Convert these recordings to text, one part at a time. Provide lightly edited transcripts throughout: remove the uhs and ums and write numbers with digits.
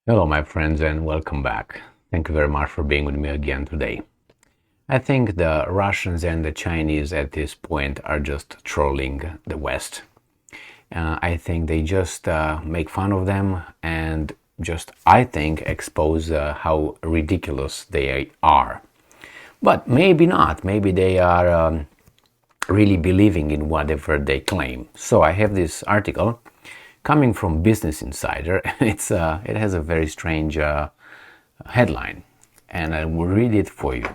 Hello, my friends, and welcome back. Thank you very much for being with me again today. I think the Russians and the Chinese at this point are just trolling the West. I think they just make fun of them and I think, expose how ridiculous they are. But maybe not. Maybe they are really believing in whatever they claim. So I have this article coming from Business Insider. It has a very strange headline, and I will read it for you.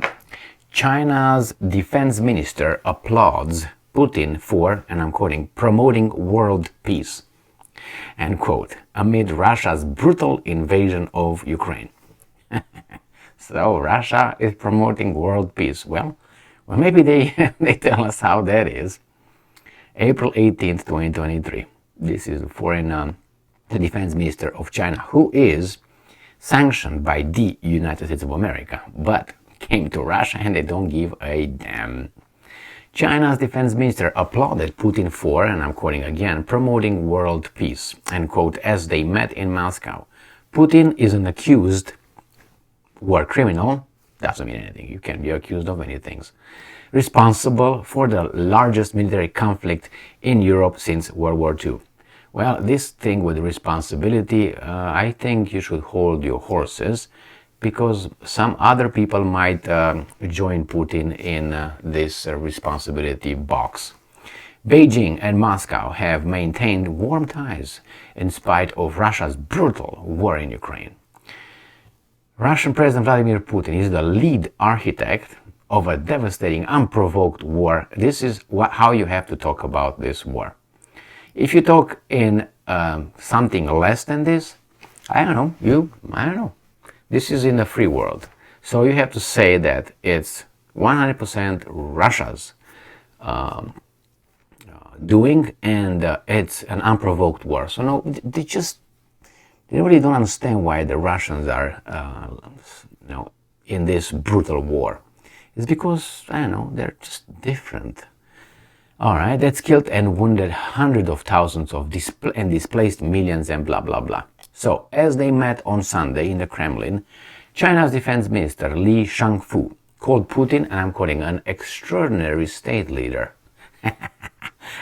China's defense minister applauds Putin for, and I'm quoting, promoting world peace, end quote, amid Russia's brutal invasion of Ukraine. So Russia is promoting world peace. Well, maybe they tell us how that is. April 18th, 2023. This is the defense minister of China, who is sanctioned by the United States of America, but came to Russia and they don't give a damn. China's defense minister applauded Putin for, and I'm quoting again, promoting world peace, end quote, as they met in Moscow. Putin is an accused war criminal. Doesn't mean anything. You can be accused of many things. Responsible for the largest military conflict in Europe since World War II. Well, this thing with responsibility, I think you should hold your horses, because some other people might join Putin in this responsibility box. Beijing and Moscow have maintained warm ties in spite of Russia's brutal war in Ukraine. Russian President Vladimir Putin is the lead architect of a devastating, unprovoked war. This is how you have to talk about this war. If you talk in something less than this, I don't know. This is in the free world. So you have to say that it's 100% Russia's doing, and it's an unprovoked war. So no, they really don't understand why the Russians are, in this brutal war. It's because, they're just different. All right, that's killed and wounded hundreds of thousands of displaced millions and blah, blah, blah. So, as they met on Sunday in the Kremlin, China's defense minister Li Shangfu called Putin, and I'm quoting, an extraordinary state leader,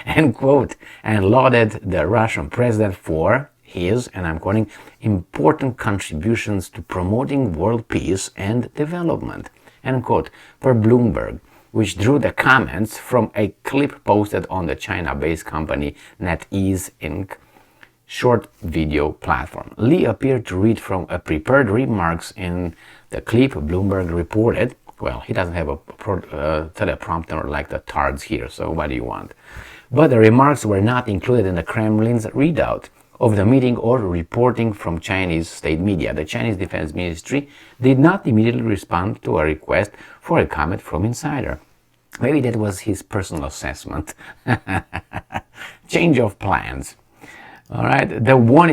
end quote, and lauded the Russian president for his, and I'm quoting, important contributions to promoting world peace and development, end quote, per Bloomberg, which drew the comments from a clip posted on the China-based company NetEase Inc. short video platform. Lee appeared to read from a prepared remarks in the clip. Bloomberg reported, well, he doesn't have a teleprompter like the tards here, so what do you want? But the remarks were not included in the Kremlin's readout of the meeting or reporting from Chinese state media. The Chinese Defense Ministry did not immediately respond to a request for a comment from Insider. Maybe that was his personal assessment. Change of plans. All right, the war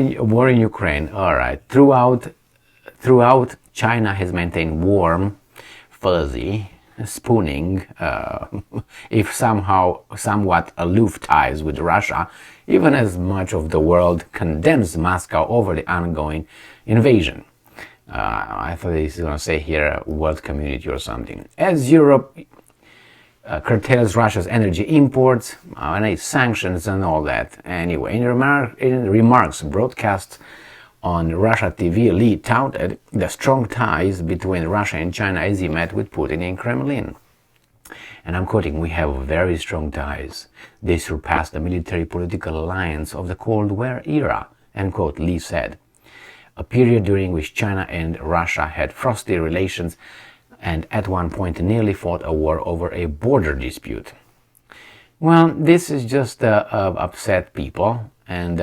in Ukraine. All right, throughout, China has maintained warm, fuzzy, spooning, if somewhat aloof ties with Russia, even as much of the world condemns Moscow over the ongoing invasion. I thought he's going to say here world community or something. As Europe curtails Russia's energy imports, and sanctions and all that. Anyway, in remarks broadcast on Russia TV, Lee touted the strong ties between Russia and China as he met with Putin in Kremlin. And I'm quoting, "We have very strong ties. They surpass the military-political alliance of the Cold War era," end quote, Lee said. A period during which China and Russia had frosty relations and at one point nearly fought a war over a border dispute. Well, this is just upset people, and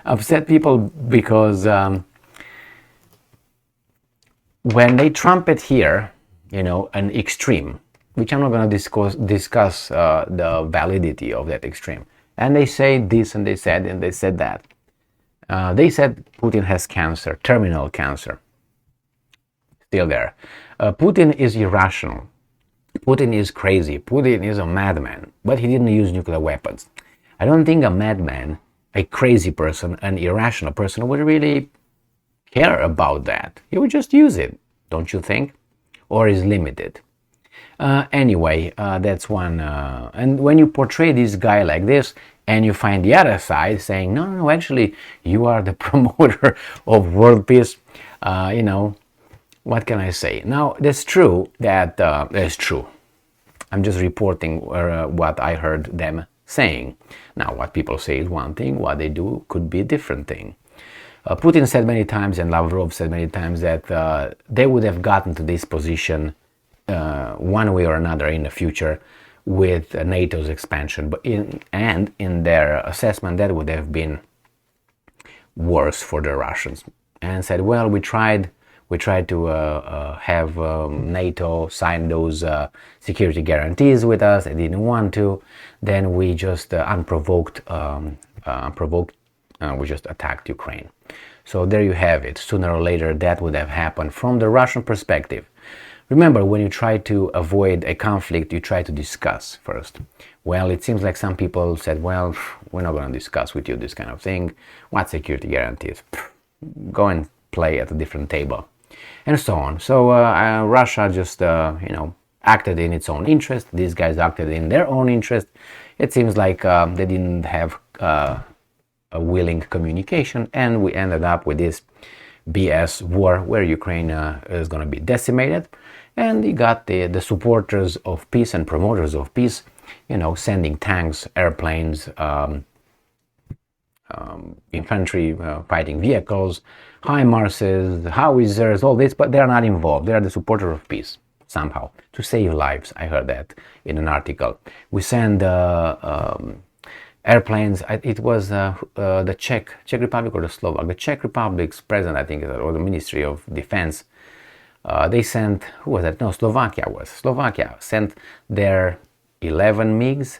upset people because when they trumpet here, an extreme, which I'm not going to discuss the validity of that extreme, and they say this and they said that. They said Putin has cancer, terminal cancer, still there. Putin is irrational. Putin is crazy. Putin is a madman, but he didn't use nuclear weapons. I don't think a madman, a crazy person, an irrational person would really care about that. He would just use it, don't you think? Or is limited. Anyway, that's one. And when you portray this guy like this, and you find the other side saying, no, no, actually, you are the promoter of world peace, you know, what can I say? Now, that's true that that's true. I'm just reporting what I heard them saying. Now, what people say is one thing, what they do could be a different thing. Putin said many times, and Lavrov said many times, that they would have gotten to this position one way or another in the future with NATO's expansion, but in their assessment that would have been worse for the Russians, and said, well, we tried to have NATO sign those security guarantees with us. They didn't want to. Then we just unprovoked, we just attacked Ukraine. So there you have it. Sooner or later that would have happened from the Russian perspective. Remember, when you try to avoid a conflict, you try to discuss first. Well, it seems like some people said, well, we're not going to discuss with you this kind of thing. What security guarantees? Go and play at a different table. And so on. So Russia just, acted in its own interest. These guys acted in their own interest. It seems like they didn't have a willing communication, and we ended up with this BS war where Ukraine is going to be decimated. And you got the supporters of peace and promoters of peace, sending tanks, airplanes, infantry fighting vehicles, HIMARSes, howitzers, all this, but they're not involved. They're the supporter of peace somehow to save lives. I heard that in an article. We send airplanes. It was the Czech Republic or the Slovak. The Czech Republic's president, I think, or the Ministry of Defense. They sent, who was that? No, Slovakia sent their 11 MiGs.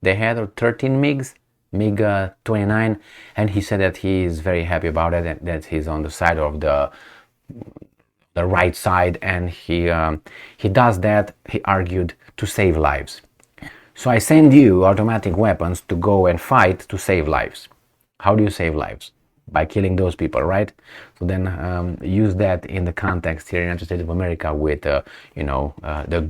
They had, or 13 MiGs. MiG-29, and he said that he is very happy about it, and that he's on the side of the right side, and he does that, he argued, to save lives. So I send you automatic weapons to go and fight to save lives. How do you save lives? By killing those people, right? So then use that in the context here in the United States of America with the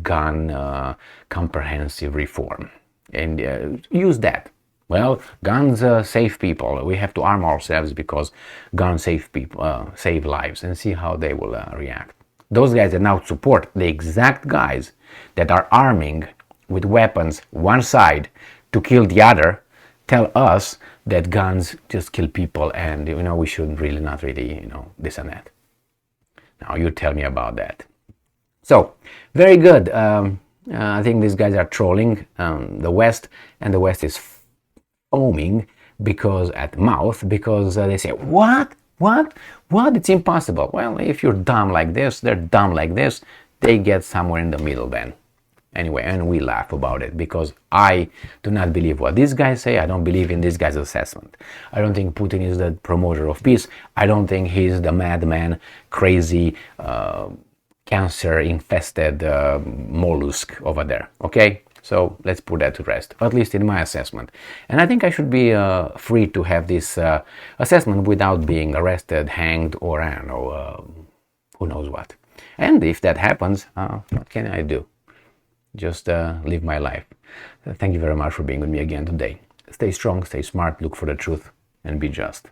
gun comprehensive reform, and use that. Well, guns save people. We have to arm ourselves because guns save people, save lives, and see how they will react. Those guys that now support the exact guys that are arming with weapons one side to kill the other, tell us that guns just kill people, and we should really not really this and that. Now you tell me about that. So very good. I think these guys are trolling the West, and the West is foaming because they say, what, it's impossible. Well, if you're dumb like this, they're dumb like this, they get somewhere in the middle then. Anyway, and we laugh about it because I do not believe what these guys say. I don't believe in this guy's assessment. I don't think Putin is the promoter of peace. I don't think he's the madman, crazy, cancer-infested mollusk over there, okay? So let's put that to rest, at least in my assessment. And I think I should be free to have this assessment without being arrested, hanged, or I don't know, who knows what. And if that happens, what can I do? Just live my life. Thank you very much for being with me again today. Stay strong, stay smart, look for the truth, and be just.